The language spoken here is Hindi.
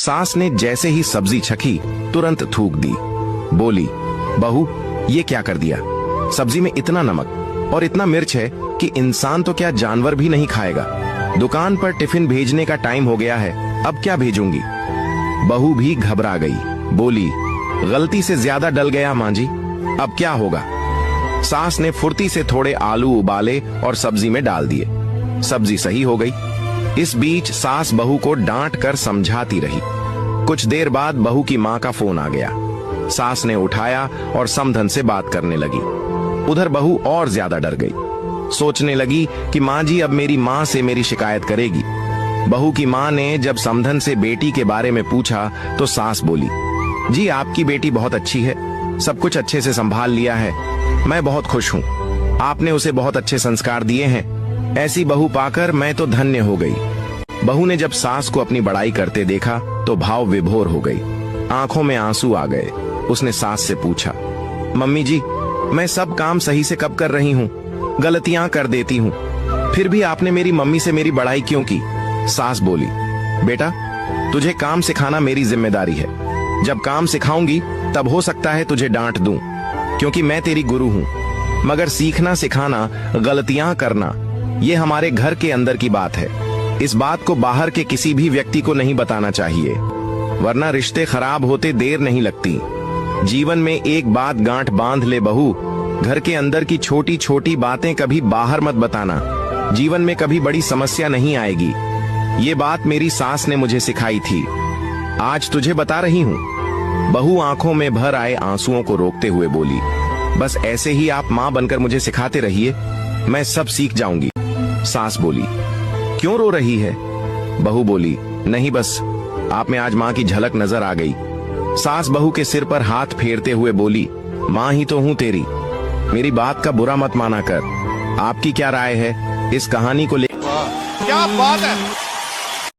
सास ने जैसे ही सब्जी छकी तुरंत थूक दी। बोली, बहू ये क्या कर दिया? सब्जी में इतना नमक और इतना मिर्च है कि इंसान तो क्या जानवर भी नहीं खाएगा। दुकान पर टिफिन भेजने का टाइम हो गया है, अब क्या भेजूंगी? बहू भी घबरा गई। बोली, गलती से ज्यादा डल गया मां जी, अब क्या होगा? सास ने फुर्ती से थोड़े आलू उबाले और सब्जी में डाल दिए। सब्जी सही हो गई। इस बीच सास बहू को डांट कर समझाती रही। कुछ देर बाद बहू की मां का फोन आ गया। सास ने उठाया और समधन से बात करने लगी। उधर बहू और ज्यादा डर गई। सोचने लगी कि मां जी अब मेरी मां से मेरी शिकायत करेगी। बहू की मां ने जब समधन से बेटी के बारे में पूछा तो सास बोली, जी आपकी बेटी बहुत अच्छी है, सब कुछ अच्छे से संभाल लिया है, मैं बहुत खुश हूँ। आपने उसे बहुत अच्छे संस्कार दिए हैं, ऐसी बहू पाकर मैं तो धन्य हो गई। बहू ने जब सास को अपनी बड़ाई करते देखा तो भाव विभोर हो गई, आंखों में आंसू आ गए। उसने सास से पूछा, मम्मी जी मैं सब काम सही से कब कर रही हूँ? गलतियां कर देती हूँ, फिर भी आपने मेरी मम्मी से मेरी बड़ाई क्यों की? सास बोली, बेटा तुझे काम सिखाना मेरी जिम्मेदारी है, जब काम सिखाऊंगी तब हो सकता है तुझे डांट दूं, क्योंकि मैं तेरी गुरु हूँ। मगर सीखना सिखाना, गलतियां करना, ये हमारे घर के अंदर की बात है। इस बात को बाहर के किसी भी व्यक्ति को नहीं बताना चाहिए, वरना रिश्ते खराब होते देर नहीं लगती। जीवन में एक बात गांठ बांध ले बहू, घर के अंदर की छोटी छोटी बातें कभी बाहर मत बताना, जीवन में कभी बड़ी समस्या नहीं आएगी। ये बात मेरी सास ने मुझे सिखाई थी, आज तुझे बता रही हूँ। बहू आंखों में भर आए आंसुओं को रोकते हुए बोली, बस ऐसे ही आप माँ बनकर मुझे सिखाते रहिए, मैं सब सीख जाऊंगी। सास बोली, क्यों रो रही है? बहू बोली, नहीं बस आप में आज माँ की झलक नजर आ गई। सास बहू के सिर पर हाथ फेरते हुए बोली, माँ ही तो हूँ तेरी, मेरी बात का बुरा मत माना कर। आपकी क्या राय है इस कहानी को लेकर? क्या बात है।